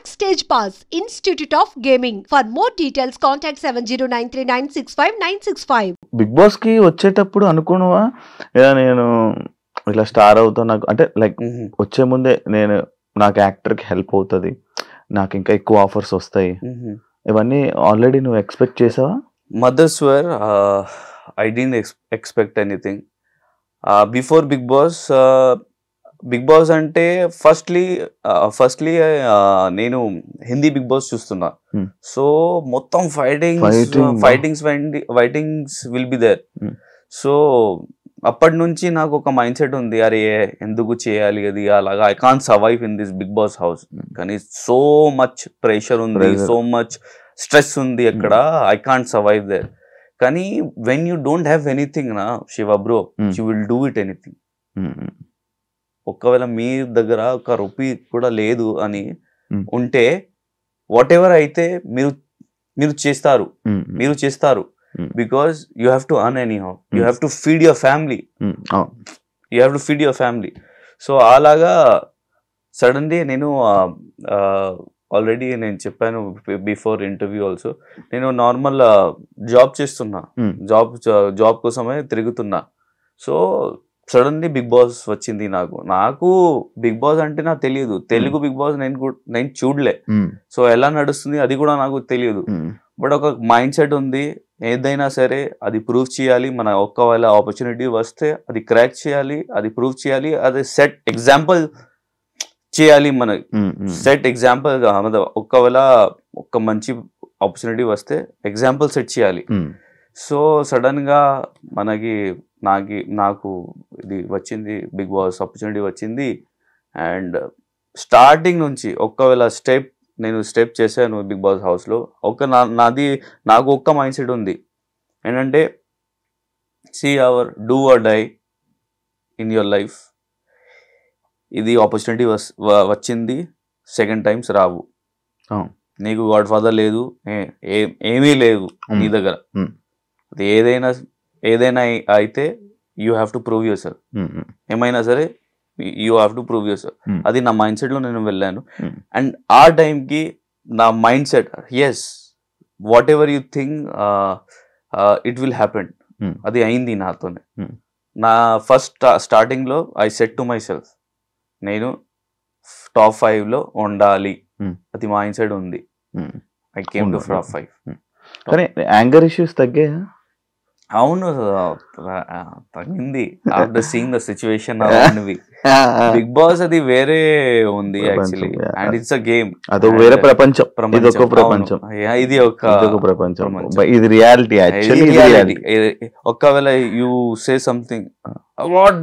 Backstage Pass, Institute of Gaming. For more details, contact 7093965965. Bigg Boss కి వచ్చేటప్పుడు అనుకున్నావా ఇలా నేను ఇట్లా స్టార్ అవుతా, నాకు అంటే లైక్ వచ్చే ముందే నాకు యాక్టర్ కి హెల్ప్ అవుతుంది, నాకు ఇంకా ఎక్కువ ఆఫర్స్ వస్తాయి, ఇవన్నీ ఆల్రెడీ నువ్వు ఎక్స్పెక్ట్ చేసావా? Mothers where I didn't expect anything before Bigg Boss అంటే ఫస్ట్లీ నేను హిందీ బిగ్ బాస్ చూస్తున్నా. సో మొత్తం fightings will be there. So అప్పటి నుంచి నాకు ఒక మైండ్ సెట్ ఉంది, అరే ఎందుకు చేయాలి అది అలాగా, I can't survive in this Bigg Boss house. కానీ సో మచ్ ప్రెషర్ ఉంది, సో మచ్ స్ట్రెస్ ఉంది అక్కడ, ఐ కాంట్ సర్వైవ్ దేర్. కానీ when you don't have anything నా Shiva bro, you will do it anything. ఒకవేళ మీ దగ్గర ఒక రూపీ కూడా లేదు అని ఉంటే వాట్ ఎవర్ అయితే మీరు చేస్తారు because you have to earn any how, you have to feed your family. So అలాగా సడన్లీ నేను ఆల్రెడీ నేను చెప్పాను బిఫోర్ ఇంటర్వ్యూ ఆల్సో, నేను నార్మల్ జాబ్ చేస్తున్నా, జాబ్ కోసమే తిరుగుతున్నా. సో సడన్లీ బిగ్ బాస్ వచ్చింది. నాకు బిగ్ బాస్ అంటే నాకు తెలియదు, తెలుగు బిగ్ బాస్ నేను చూడలే. సో ఎలా నడుస్తుంది అది కూడా నాకు తెలియదు. బట్ ఒక మైండ్ సెట్ ఉంది, ఏదైనా సరే అది ప్రూవ్ చేయాలి. మన ఒకవేళ ఆపర్చునిటీ వస్తే అది క్రాక్ చేయాలి, అది ప్రూవ్ చేయాలి, అది సెట్ ఎగ్జాంపుల్ చేయాలి. మన సెట్ ఎగ్జాంపుల్ ఒకవేళ ఒక మంచి ఆపర్చునిటీ వస్తే ఎగ్జాంపుల్ సెట్ చేయాలి. సో సడన్ గా నాకు ఇది వచ్చింది, బిగ్ బాస్ ఆపర్చునిటీ వచ్చింది. అండ్ స్టార్టింగ్ నుంచి ఒకవేళ నేను స్టెప్ చేశాను బిగ్ బాస్ హౌస్లో. నాకు ఒక్క మైండ్ సెట్ ఉంది, ఏంటంటే do or die in your life. ఇది ఆపర్చునిటీ వచ్చింది, సెకండ్ టైమ్స్ రావు. నీకు గాడ్ ఫాదర్ లేదు, ఏమీ లేదు నీ దగ్గర. అది ఏదైనా అయితే you have to prove your self. ఏమైనా సరే you have to prove your self. అది నా మైండ్ సెట్ లో నేను వెళ్ళాను. అండ్ ఆ టైంకి నా mind set, as whatever you think it will happen, అది అయింది నాతోనే. నా ఫస్ట్ స్టార్టింగ్ లో I set to myself, నేను టాప్ 5 లో ఉండాలి, అది మైండ్ సెట్ ఉంది. I came to top 5. కానీ యాంగర్ ఇష్యూస్ తగ్గాయా? అవును, తగ్గింది after seeing the situation around me. Big boss అది వేరే ఉంది actually, and it's a game, అది వేరే ప్రపంచం, ఇది ఒక ప్రపంచం, ఇది ఒక ప్రపంచం, ఇది రియాలిటీ యాక్చువల్లీ. ఒకవేళ you say something, what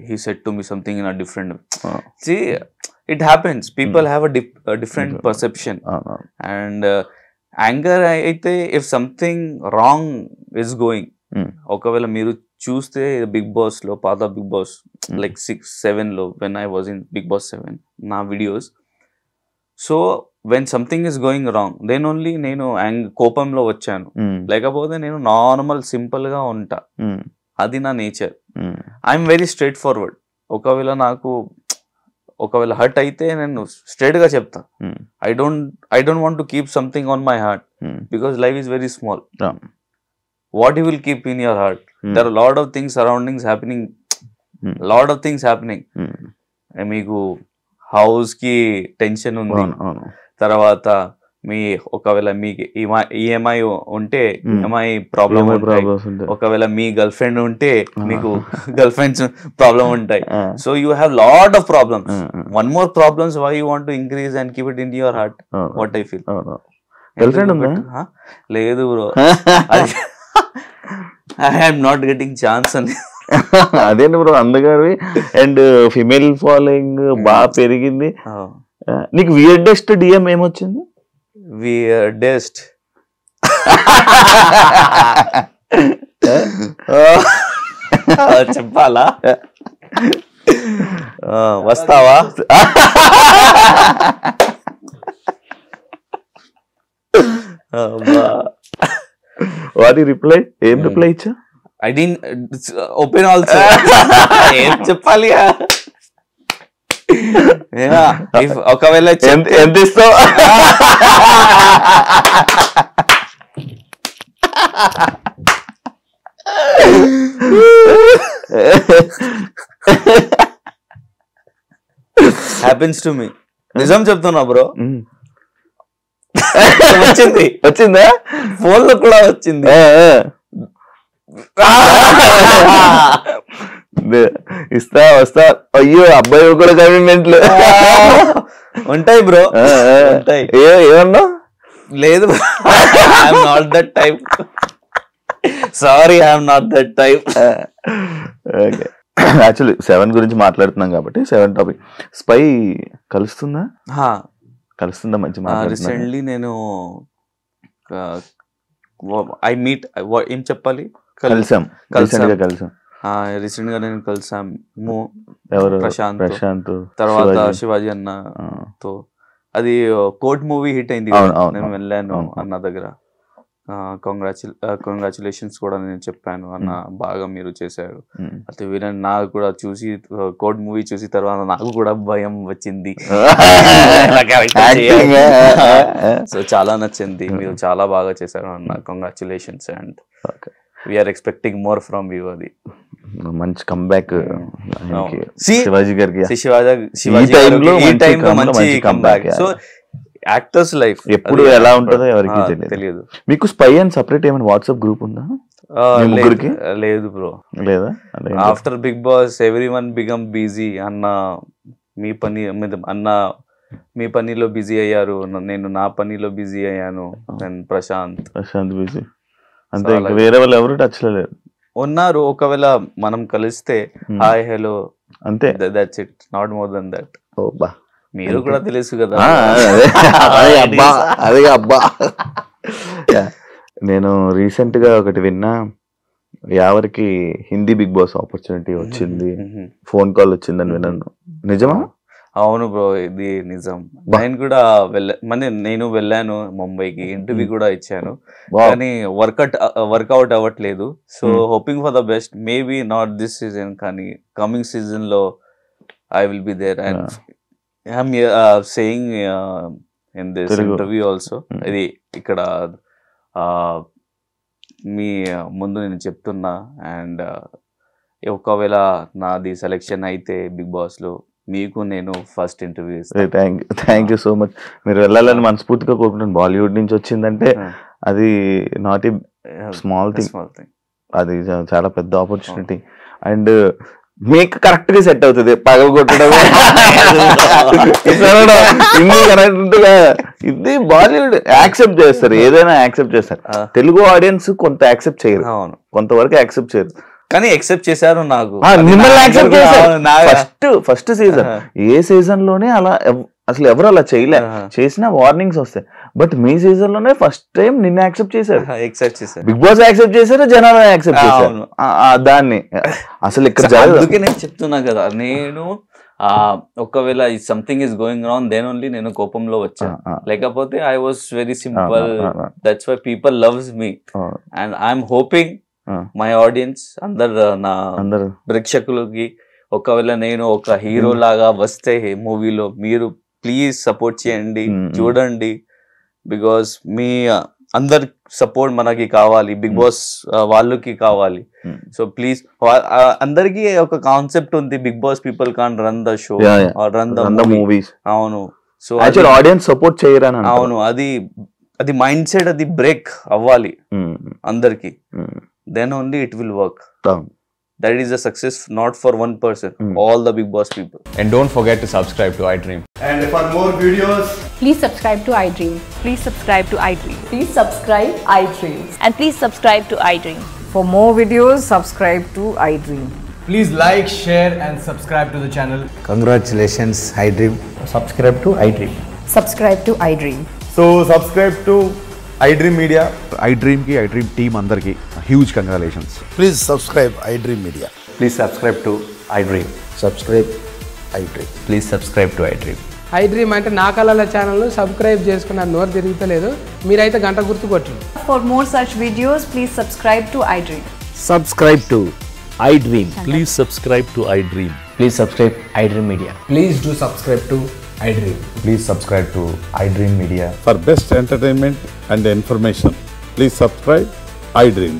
he said to me something in a different see, it happens, people have a different perception. And anger అయితే if something wrong is going, ఒకవేళ మీరు చూస్తే బిగ్ బాస్ లో, పాత big boss like 6-7 లో, when I was in Big Boss 7 నా videos, so when something is going wrong then only నేను కోపంలో వచ్చాను. లేకపోతే నేను నార్మల్ సింపుల్ గా ఉంటా, అది నా nature. I'm very straightforward. ఒకవేళ హర్ట్ అయితే నేను స్ట్రైట్ గా చెప్తా. I don't want to keep something on my heart, because life is very small. What you will keep in your heart? There are lot of things surroundings happening. మీకు house కి tension ఉంది, తర్వాత ఒకవేళ మీకు EMI ఉంటే EMI problem ఉంటాయి, ఒకవేళ మీ girl friend ఉంటే మీకు గర్ల్ ఫ్రెండ్స్ ప్రాబ్లం ఉంటాయి. So you have lot of problems. One more problems why you want to increase and keep it in your heart, what I feel. Girlfriend ఉందా? లేదు bro, I am not getting chance అని. అదే bro, అందుకని and female following బాగా పెరిగింది. నీకు weirdest DM ఏమొచ్చింది? Weirdest చెప్పాలా? వస్తావా? వాటి రిప్లై ఏం రిప్లై ఇచ్చా? I didn't open also. ఏం చెప్పాలి? ఒకవేళ ఎంత ఇస్తావు? Happens to me. నిజం చెప్తున్నా బ్రో, వచ్చిందా? ఫోన్ లో కూడా వచ్చింది. ఇస్తా వస్తా. అయ్యో అబ్బాయి కూడా కమిట్మెంట్లు ఉంటాయి బ్రో, ఉంటాయి. ఏమన్నా? లేదు, I'm not that type. Sorry, I'm not that type. Okay, actually 7 గురించి మాట్లాడుతున్నాం కాబట్టి 7 టాపిక్. స్పై కలుస్తుందా? మంచి రీసెంట్లీ నేను ఐ మీట్, ఏం చెప్పాలి, కలిసాం. రీసెంట్ గా నేను కలిసాము. ఎవరు? ప్రశాంత్, తర్వాత శివాజీ అన్న తో. అది కోర్ట్ మూవీ హిట్ అయింది, నేను వెళ్ళాను అన్న దగ్గర. కంగ్రాచులేషన్స్ కూడా నేను చెప్పాను, అన్న బాగా మీరు చేశారు. అయితే వీళ్ళని నాకు కూడా చూసి, కోడ్ మూవీ చూసి తర్వాత నాకు కూడా భయం వచ్చింది. సో చాలా నచ్చింది, మీరు చాలా బాగా చేశారు అన్న. Congratulations and we're expecting more from you. అది మంచి కంబ్యాక్ శివాజీ గారికి. మంచి కంబ్యాక్. సో యాక్టర్స్ లైఫ్ ఎప్పుడు ఎలా ఉంటుందో ఎవరికి తెలియదు. మీకు స్పై అండ్ సెపరేట్ ఏమైనా వాట్సాప్ గ్రూప్ ఉందా? లేదు బ్రో, లేదా? After big boss everyone become busy. అన్న మీ పని అన్న మీ పనిలో బిజీ అయ్యారు, నేను నా పనిలో బిజీ అయ్యాను. ప్రశాంత్ బిజీ అంతే, వేరే వాళ్ళు ఎవరు టచ్ లో లేరు. ఉన్నారు, ఒకవేళ మనం కలిస్తే హాయ్ హలో అంతే. That's it, not more than that. మీరు కూడా తెలుసు కదా. అదే అబ్బా, నేను రీసెంట్ గా ఒకటి విన్నా, యావరికి హిందీ బిగ్ బాస్ ఆపర్చునిటీ వచ్చింది, ఫోన్ కాల్ వచ్చిందని విన్నాను. నిజమా? అవును బ్రో, ఇది నిజం. నేను వెళ్ళాను ముంబైకి, ఇంటర్వ్యూ కూడా ఇచ్చాను, కానీ వర్కౌట్ అవ్వట్లేదు. So hoping for the best. Maybe not this season, కానీ కమింగ్ సీజన్ లో I will be there. And I'm saying in this interview also, ఇది ఇక్కడ మీ ముందు నేను చెప్తున్నా. అండ్ ఒకవేళ నాది సెలెక్షన్ అయితే బిగ్ బాస్ లో, మీకు నేను ఫస్ట్ ఇంటర్వ్యూ ఇస్తాను. Thank you so much. మీరు వెళ్ళాలని మనస్ఫూర్తిగా కోరుకుంటాను. బాలీవుడ్ నుంచి వచ్చిందంటే అది నాట్ ఏ స్మాల్ థింగ్, అది చాలా పెద్ద ఆపర్చునిటీ. అండ్ మీకు కరెక్ట్ గా సెట్ అవుతుంది. పగలు కొట్టడం, ఇది బాలీవుడ్ యాక్సెప్ట్ చేస్తారు, ఏదైనా యాక్సెప్ట్ చేస్తారు. తెలుగు ఆడియన్స్ కొంత యాక్సెప్ట్ చేయరు, కొంతవరకు యాక్సెప్ట్ చేయరు, కానీ యాక్సెప్ట్ చేశారు. నాకు మిమ్మల్ని యాక్సెప్ట్ చేశారు. ఫస్ట్ సీజన్, ఏ సీజన్ లోనే అలా అసలు ఎవరు అలా చేయలే, చేసినా వార్నింగ్స్ వస్తాయి. బట్ మీ సీజన్ లోనే ఫస్ట్ టైం నిన్ను యాక్సెప్ట్ చేశారు. బిగ్ బాస్ యాక్సెప్ట్ చేశారు, జనాలు యాక్సెప్ట్ చేశారు. దాన్ని అసలు ఇక్కడ అందుకే నేను చెప్తున్నా కదా, నేను ఒకవేళ something is going wrong, then only నేను కోపంలో వచ్చాను. లేకపోతే I was very simple. That's why people loves me. And I'm hoping my audience, అందరు ప్రేక్షకులకి, ఒకవేళ నేను ఒక హీరో లాగా వస్తే మూవీలో, మీరు ప్లీజ్ సపోర్ట్ చేయండి, చూడండి. బికాస్ మీ అందరి సపోర్ట్ మనకి కావాలి, బిగ్ బాస్ వాళ్ళకి కావాలి. సో ప్లీజ్, అందరికి ఒక కాన్సెప్ట్ ఉంది, big boss people can run the show or run the movies. అవును, సో ఆడియన్స్ సపోర్ట్ చేయరని. అవును, అది మైండ్ సెట్, అది బ్రేక్ అవ్వాలి అందరికి. Then only it will work. That is a success not for one person, all the Big Boss people. And don't forget to subscribe to iDream. And for more videos, please subscribe to iDream. Please subscribe to iDream. Please subscribe iDream. And please subscribe to iDream. For more videos, subscribe to iDream. please like, share and subscribe to the channel. Congratulations, iDream. Subscribe to iDream. Subscribe to iDream. So subscribe to iDream Media. iDream ki iDream team andarki huge congratulations. Please subscribe iDream Media. Please subscribe to iDream. Subscribe iDream. Please subscribe to iDream. iDream అంటే నా కళల channel subscribe చేసుకున్న నోరు తిరుగుతలేదు, మీరైతే గంట గుర్తు కొట్టండి. For more such videos, please subscribe to iDream. Subscribe to iDream. Please subscribe to iDream. Please subscribe iDream Media. Please do subscribe to iDream. Please subscribe to iDream Media. For best entertainment and information, please subscribe iDream.